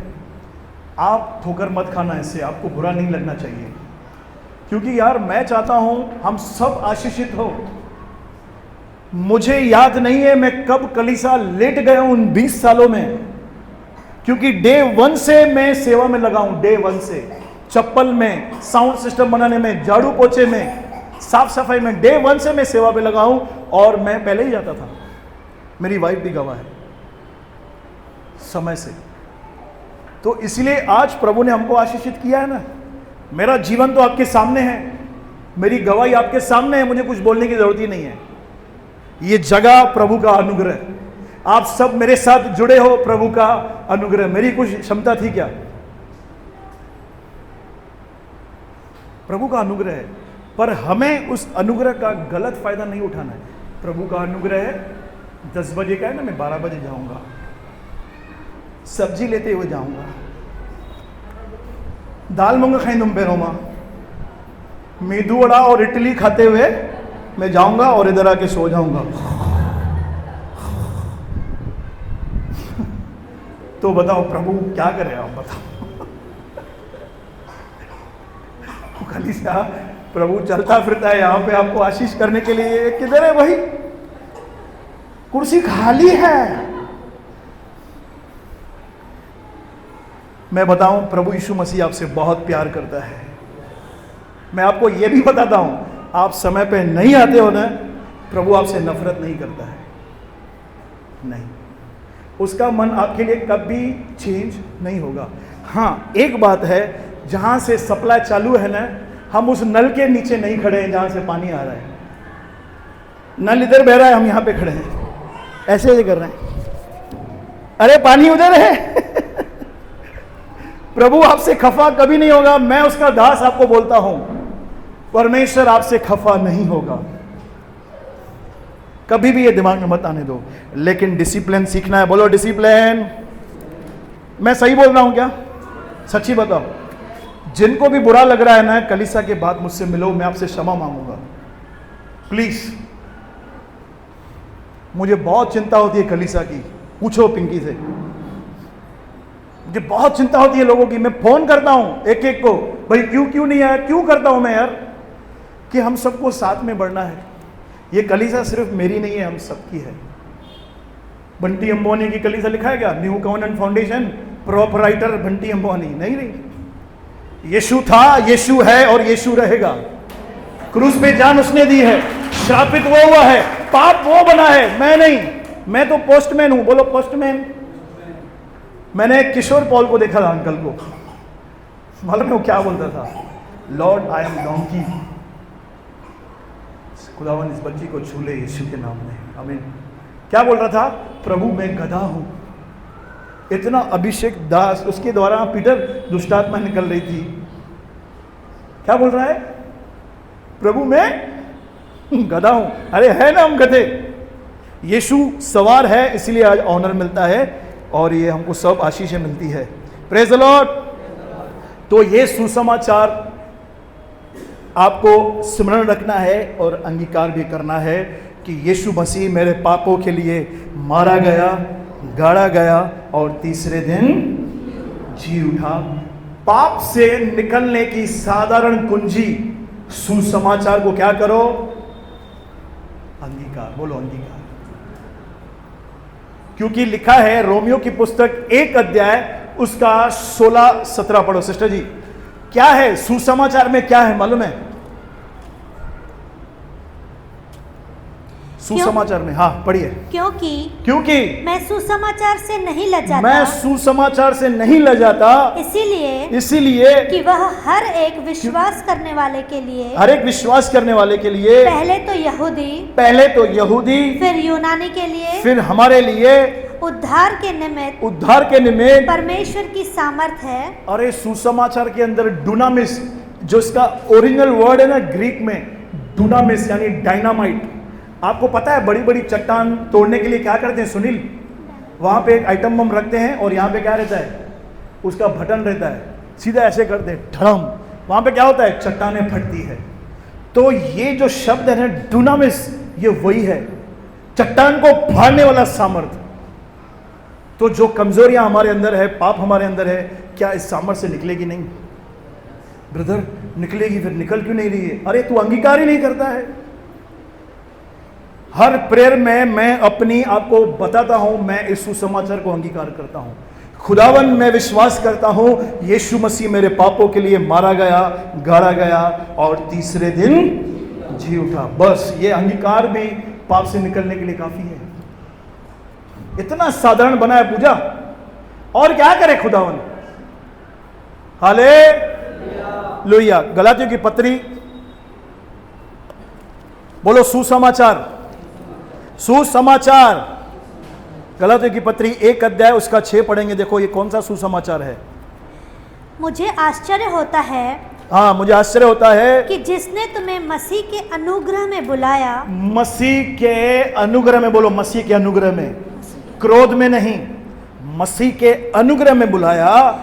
आप ठोकर मत खाना, इससे आपको बुरा नहीं लगना चाहिए, क्योंकि यार मैं चाहता हूं हम सब आशीषित हो। मुझे याद नहीं है मैं कब कलीसिया लेट गया हूं उन 20 सालों में, क्योंकि डे 1 से मैं सेवा में लगा हूं। डे 1 से चप्पल में, साउंड सिस्टम बनाने में, झाड़ू पोछे में, साफ सफाई में, डे 1 से मैं सेवा पे लगा हूं, और मैं पहले ही जाता था। मेरी वाइफ भी गवाह है, समय से। तो इसलिए आज प्रभु ने हमको आशीषित किया है ना। मेरा जीवन तो आपके सामने है, मेरी गवाही आपके सामने है, मुझे कुछ बोलने की जरूरत ही नहीं है। ये जगह प्रभु का अनुग्रह, आप सब मेरे साथ जुड़े हो, प्रभु का अनुग्रह। मेरी कुछ क्षमता थी क्या? प्रभु का अनुग्रह है, पर हमें उस अनुग्रह का गलत फायदा नहीं उठाना है। प्रभु का अनुग्रह है, 10 बजे का है ना, मैं 12 बजे जाऊंगा, सब्जी लेते हुए जाऊंगा, दाल मूंगा खाई तुम पेरोमा, मेदू वड़ा और इडली खाते हुए मैं जाऊंगा और इधर आके सो जाऊंगा। तो बताओ प्रभु क्या करे? आप बताओ। खाली सा प्रभु चलता फिरता है यहाँ पे आपको आशीष करने के लिए। किधर है भाई? कुर्सी खाली है। मैं बताऊं, प्रभु यीशु मसीह आपसे बहुत प्यार करता है। मैं आपको यह भी बताता हूं, आप समय पे नहीं आते हो ना, प्रभु आपसे नफरत नहीं करता है, नहीं। उसका मन आपके लिए कभी चेंज नहीं होगा। हाँ, एक बात है, जहां से सप्लाई चालू है ना, हम उस नल के नीचे नहीं खड़े हैं जहां से पानी आ रहा है। नल इधर बह रहा है, हम यहां पे खड़े हैं, ऐसे ऐसे कर रहे हैं, अरे पानी उधर है। प्रभु आपसे खफा कभी नहीं होगा। मैं उसका दास आपको बोलता हूं, परमेश्वर आपसे खफा नहीं होगा। कभी भी ये दिमाग में मत आने दो। लेकिन डिसिप्लिन सीखना है। बोलो डिसिप्लिन। मैं सही बोल रहा हूं क्या? सच्ची बताओ। जिनको भी बुरा लग रहा है ना, कलीसिया के बाद मुझसे मिलो, मैं आपसे क्षमा मांगूंगा, प्लीज। मुझे बहुत चिंता होती है कलीसिया की, पूछो पिंकी से। मुझे बहुत चिंता होती है लोगों की। मैं फोन करता हूं एक एक को, भाई क्यों नहीं आया? क्यों करता हूं मैं यार? कि हम सबको साथ में बढ़ना है। ये कलीसिया सिर्फ मेरी नहीं है, हम सबकी है। बंटी अंबानी की कलीसिया लिखा है क्या? New covenant foundation, proprietor Bunty Ambani. नहीं, यीशु था, यीशु है और यीशु रहेगा। क्रूस पे जान उसने दी है, श्रापित वो हुआ है, पाप वो बना है, मैं नहीं। मैं तो पोस्टमैन हूं। बोलो पोस्टमैन। मैंने किशोर पॉल को देखा था, अंकल को। मालूम है वो क्या बोलता था? Lord I am donkey. खुदावन इस बच्ची को छू ले यीशु के नाम में, आमीन। क्या बोल रहा था? प्रभु मैं गधा हूं। इतना अभिषेक दास, उसके द्वारा पीटर दुष्टात्मा निकल रही थी। क्या बोल रहा है? प्रभु मैं गधा हूं। अरे है ना हम गधे। यीशु सवार है, इसलिए आज ऑनर मिलता है और ये हमको सब आशीषें मिलती है। Praise the Lord. तो ये सुसमाचार आपको स्मरण रखना है और अंगीकार भी करना है कि यीशु मसीह मेरे पापों के लिए मारा गया, गाड़ा गया और तीसरे दिन जी उठा। पाप से निकलने की साधारण कुंजी सुसमाचार को क्या करो? अंगीकार। बोलो अंगीकार। क्योंकि लिखा है रोमियो की पुस्तक 1 अध्याय उसका 16-17 पढ़ो सिस्टर जी। क्या है सुसमाचार में, क्या है मालूम है सुसमाचार में? हाँ पढ़िए। क्योंकि मैं सुसमाचार से नहीं लजाता, मैं सुसमाचार से नहीं लजाता, इसीलिए कि वह हर एक विश्वास करने वाले के लिए, पहले तो यहूदी, फिर यूनानी के लिए, फिर हमारे लिए उद्धार के निमित्त परमेश्वर की सामर्थ है। अरे सुसमाचार के अंदर डुनामिस, जो इसका ओरिजिनल वर्ड है ना ग्रीक में, डुनामिस यानी डायनामाइट। आपको पता है बड़ी बड़ी चट्टान तोड़ने के लिए क्या करते हैं सुनील? वहां पे एक आइटम बम रखते हैं और यहाँ पे क्या रहता है, उसका बटन रहता है, सीधा ऐसे करते हैं धड़म, वहां पे क्या होता है, चट्टानें फटती है। तो ये जो शब्द है ना डुनामिस, ये वही है, चट्टान को फाड़ने वाला सामर्थ। तो जो कमजोरियां हमारे अंदर है, पाप हमारे अंदर है, क्या इस सामर्थ से निकलेगी नहीं? ब्रदर निकलेगी, फिर निकल क्यों नहीं रही है? अरे तू अंगीकार ही नहीं करता है। हर प्रेयर में मैं अपनी आपको बताता हूं, मैं इस सुसमाचार को अंगीकार करता हूं। खुदावन मैं विश्वास करता हूं यीशु मसीह मेरे पापों के लिए मारा गया, गाड़ा गया और तीसरे दिन जी उठा। बस ये अंगीकार भी पाप से निकलने के लिए काफी है। इतना साधारण बना है पूजा, और क्या करे खुदावन? हालेलुया। गलातियों की पत्री, बोलो सुसमाचार, सुसमाचार। गलातियों की पत्री 1 अध्याय उसका 6 पढ़ेंगे। देखो ये कौन सा सुसमाचार है। मुझे आश्चर्य होता है, हाँ मुझे आश्चर्य होता है कि जिसने तुम्हें मसीह के अनुग्रह में बुलाया, मसीह के अनुग्रह में, बोलो मसीह के अनुग्रह में, क्रोध में नहीं, मसीह के अनुग्रह में बुलाया,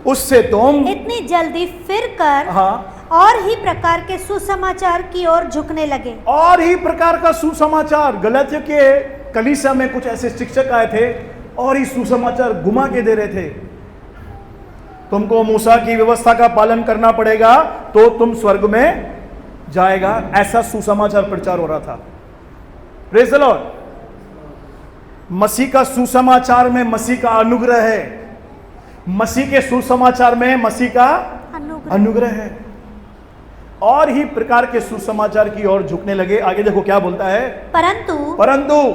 उससे तुम इतनी जल्दी फिर कर हाँ और ही प्रकार के सुसमाचार की ओर झुकने लगे। और ही प्रकार का सुसमाचार। गलातियों के कलीसिया में कुछ ऐसे शिक्षक आए थे और ही सुसमाचार घुमा के दे रहे थे। तुमको मूसा की व्यवस्था का पालन करना पड़ेगा तो तुम स्वर्ग में जाएगा, ऐसा सुसमाचार प्रचार हो रहा था। Praise the Lord. मसीह का सुसमाचार में मसीह का अनुग्रह है, मसीह के सुसमाचार में मसीह का अनुग्रह है। और ही प्रकार के सुसमाचार की ओर झुकने लगे। आगे देखो क्या बोलता है, परंतु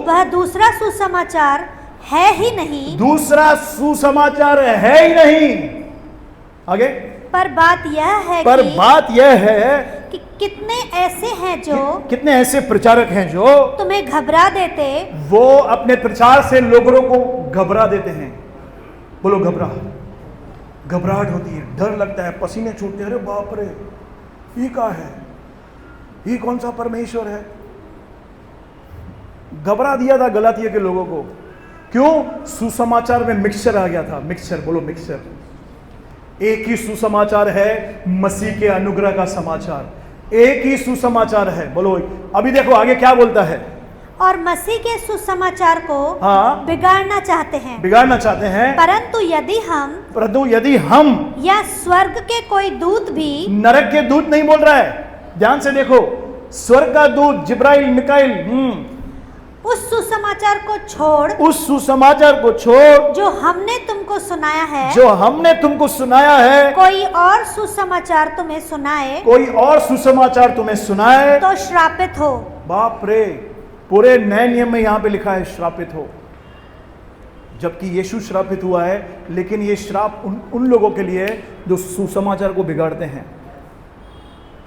वह दूसरा सुसमाचार है ही नहीं, दूसरा सुसमाचार है ही नहीं। आगे, पर बात यह है कि कितने ऐसे प्रचारक हैं जो तुम्हें घबरा देते, वो अपने प्रचार से लोगों को घबरा देते हैं। बोलो घबराहट होती है, डर लगता है, पसीने छूटते हैं, अरे बाप रे ये क्या है, ये कौन सा परमेश्वर है। घबरा दिया था गलातिया के लोगों को। क्यों? सुसमाचार में मिक्सचर आ गया था। मिक्सचर, बोलो मिक्सचर। एक ही सुसमाचार है, मसीह के अनुग्रह का समाचार। एक ही सुसमाचार है, बोलो। अभी देखो आगे क्या बोलता है, और मसीह के सुसमाचार को बिगाड़ना चाहते हैं, परंतु यदि हम या स्वर्ग के कोई दूत भी, नरक के दूत नहीं बोल रहा है, ध्यान से देखो, स्वर्ग का दूत जिब्राइल मिकाइल, उस सुसमाचार को छोड़ जो हमने तुमको सुनाया है, कोई और सुसमाचार तुम्हें सुनाए, तो श्रापित हो। बाप रे, पूरे नए नियम में यहां पे लिखा है श्रापित हो, जबकि यीशु श्रापित हुआ है। लेकिन ये श्राप उन लोगों के लिए जो सुसमाचार को बिगाड़ते हैं।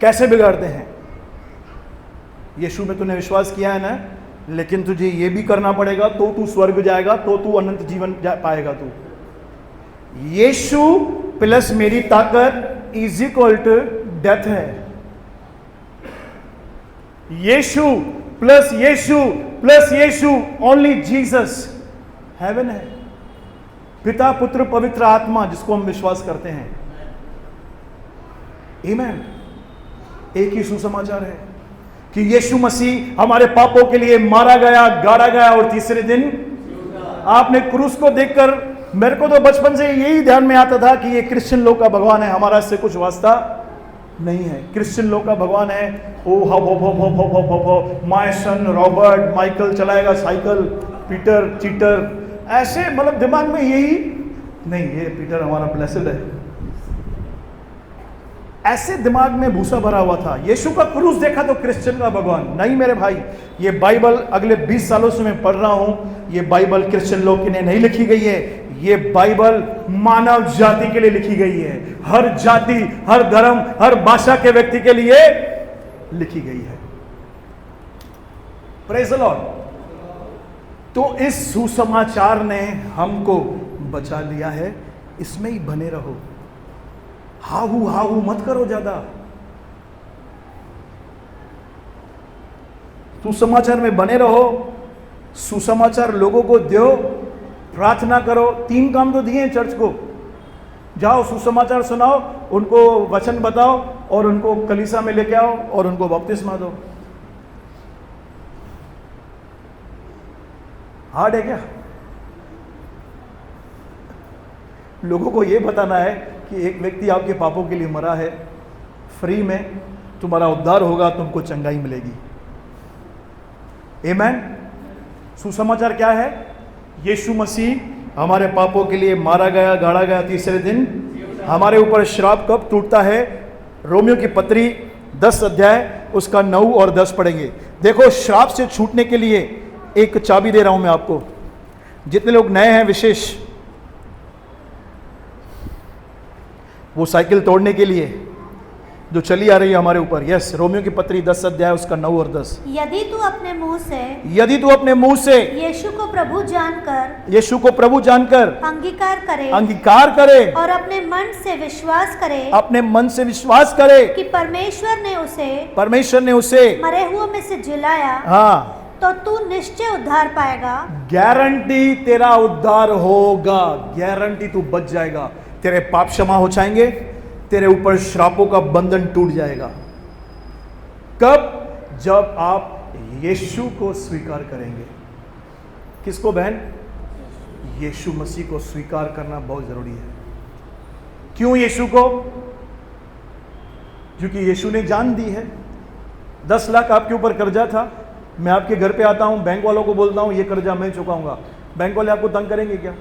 कैसे बिगाड़ते हैं? यीशु में तूने विश्वास किया है ना, लेकिन तुझे ये भी करना पड़ेगा तो तू स्वर्ग जाएगा, तो तू अनंत जीवन पाएगा। तू यीशु प्लस मेरी ताकत इज इक्वल टू डेथ है। यीशु प्लस यीशु ओनली जीसस हेवन है। पिता, पुत्र, पवित्र आत्मा, जिसको हम विश्वास करते हैं। आमीन। एक ही सुसमाचार है कि यीशु मसीह हमारे पापों के लिए मारा गया, गाड़ा गया और तीसरे दिन। आपने क्रूस को देखकर, मेरे को तो बचपन से यही ध्यान में आता था कि ये क्रिश्चियन लोग का भगवान है, हमारा इससे कुछ वास्ता नहीं है। क्रिश्चियन लोग का भगवान है, oh my son Robert Michael चलाएगा साइकिल, पीटर चीटर, ऐसे मतलब दिमाग में यही नहीं, ये पीटर हमारा ब्लेस्ड है, ऐसे दिमाग में भूसा भरा हुआ था। यीशु का क्रूस देखा तो क्रिश्चियन का भगवान। नहीं मेरे भाई, ये बाइबल अगले 20 सालों से मैं पढ़ रहा हूं, ये बाइबल क्रिश्चियन लोग के लिए नहीं लिखी गई है, ये बाइबल मानव जाति के लिए लिखी गई है। हर जाति, हर धर्म, हर भाषा के व्यक्ति के लिए लिखी गई है। Praise the Lord. तो इस सुसमाचार ने हमको बचा लिया है, इसमें ही बने रहो। हाहू मत करो ज्यादा, सुसमाचार में बने रहो, सुसमाचार लोगों को दो, प्रार्थना करो। 3 काम तो दिए हैं चर्च को, जाओ सुसमाचार सुनाओ, उनको वचन बताओ और उनको कलीसिया में लेके आओ और उनको बपतिस्मा दो। हार्ड है क्या? लोगों को यह बताना है कि एक व्यक्ति आपके पापों के लिए मरा है, फ्री में तुम्हारा उद्धार होगा, तुमको चंगाई मिलेगी। आमेन। सुसमाचार क्या है? यीशु मसीह हमारे पापों के लिए मारा गया, गाड़ा गया, तीसरे दिन हमारे ऊपर श्राप कब टूटता है? रोमियो की पत्री 10 अध्याय उसका 9 और 10 पढ़ेंगे। देखो, श्राप से छूटने के लिए एक चाबी दे रहा हूं मैं आपको। जितने लोग नए हैं, विशेष वो साइकिल तोड़ने के लिए जो चली आ रही है हमारे ऊपर। यस, रोमियो की पत्री 10 अध्याय उसका 9 और 10। यदि तू अपने मुंह से यीशु को प्रभु जानकर अंगीकार करे और अपने मन से विश्वास करे कि परमेश्वर ने उसे मरे हुओं में से जिलाया, हाँ, तो तू निश्चय उद्धार पाएगा। गारंटी तेरा उद्धार होगा, गारंटी तू बच जाएगा, तेरे पाप क्षमा हो जाएंगे, तेरे ऊपर श्रापों का बंधन टूट जाएगा। कब? जब आप यीशु को स्वीकार करेंगे। किसको बहन? यीशु मसीह को स्वीकार करना बहुत जरूरी है। क्यों यीशु को? क्योंकि यीशु ने जान दी है। 10 लाख आपके ऊपर कर्जा था, मैं आपके घर पे आता हूं, बैंक वालों को बोलता हूं ये कर्जा मैं चुकाऊंगा, बैंक वाले आपको तंग करेंगे क्या?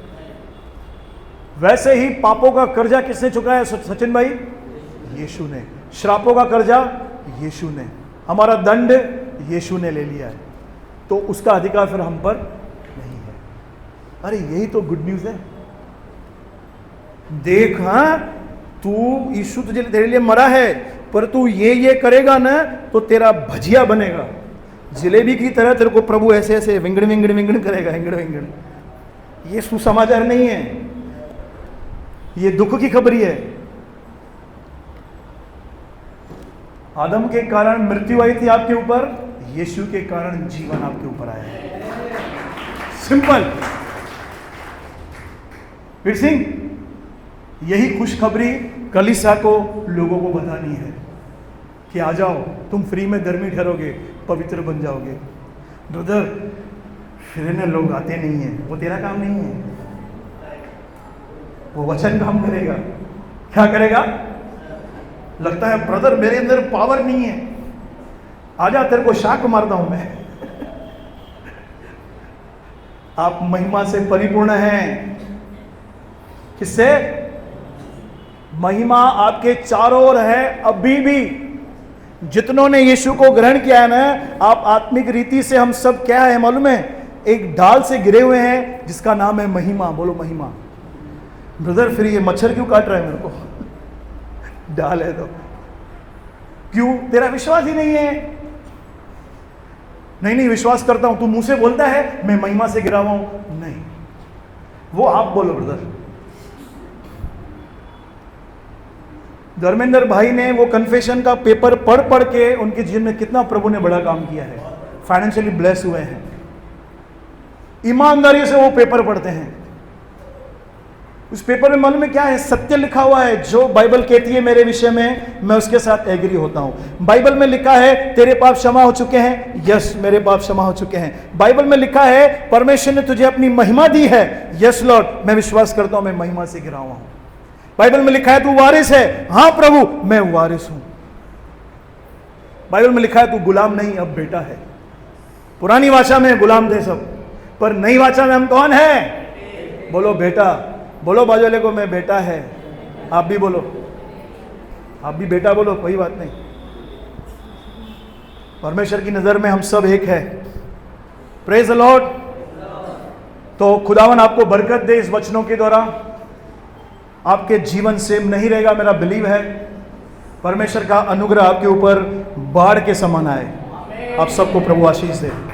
वैसे ही पापों का कर्जा किसने चुकाया सचिन भाई? यीशु ने। श्रापों का कर्जा यीशु ने, हमारा दंड यीशु ने ले लिया है, तो उसका अधिकार फिर हम पर नहीं है। अरे यही तो गुड न्यूज है। देख, हाँ, तू, यीशु तुझे तेरे लिए मरा है, पर तू ये करेगा ना तो तेरा भजिया बनेगा, जलेबी की तरह तेरे को प्रभु ऐसे ऐसे विंगड़ करेगा, विंगड़। ये सुसमाचार नहीं है, ये दुख की खबरी है। आदम के कारण मृत्यु आई थी आपके ऊपर, यीशु के कारण जीवन आपके ऊपर आया है। सिंपल। वीर सिंह, यही खुशखबरी कलीसिया को लोगों को बतानी है कि आ जाओ, तुम फ्री में धर्मी ठहरोगे, पवित्र बन जाओगे। ब्रदर, फिर ना लोग आते नहीं है, वो तेरा काम नहीं है, वो वचन काम करेगा। क्या करेगा? लगता है ब्रदर मेरे अंदर पावर नहीं है, आजा तेरे को शाक मारता हूं मैं। आप महिमा से परिपूर्ण हैं। किससे? महिमा आपके चारों ओर है अभी भी। जितनों ने यीशु को ग्रहण किया है ना, आप आत्मिक रीति से हम सब क्या है मालूम है? एक ढाल से गिरे हुए हैं जिसका नाम है महिमा। बोलो महिमा। ब्रदर, फिर ये मच्छर क्यों काट रहा है मेरे को? ढाल है तो। क्यों? तेरा विश्वास ही नहीं है। नहीं विश्वास करता हूं, तू मुंह से बोलता है मैं महिमा से गिरा हुआ हूं। नहीं, वो आप बोलो ब्रदर। धर्मेंद्र भाई ने वो कन्फेशन का पेपर पढ़ के उनके जीवन में कितना प्रभु ने बड़ा काम किया है, फाइनेंशियली ब्लेस हुए हैं। ईमानदारी से वो पेपर पढ़ते हैं। उस पेपर में मालूम है क्या है? सत्य लिखा हुआ है। जो बाइबल कहती है मेरे विषय में, मैं उसके साथ एग्री होता हूं। बाइबल में लिखा है तेरे पाप क्षमा हो चुके हैं, यस मेरे पाप क्षमा हो चुके हैं। बाइबल में लिखा है परमेश्वर ने तुझे अपनी महिमा दी है, यस लॉर्ड मैं विश्वास करता हूं मैं महिमा से गिरा हुआ हूं। बाइबल में लिखा है तू वारिस है, हाँ प्रभु मैं वारिस हूं। बाइबल में लिखा है तू गुलाम नहीं अब बेटा है। पुरानी भाषा में गुलाम थे सब, पर नई वाचा में हम कौन है? बोलो बेटा। बोलो बाजू वाले को, मैं बेटा है। आप भी बोलो, आप भी बेटा बोलो, कोई बात नहीं। परमेश्वर की नजर में हम सब एक है। Praise the Lord. तो खुदावन आपको बरकत दे इस वचनों के द्वारा। आपके जीवन सेम नहीं रहेगा, मेरा बिलीव है। परमेश्वर का अनुग्रह आपके ऊपर बाढ़ के समान आए। आप सबको प्रभु आशीष दे।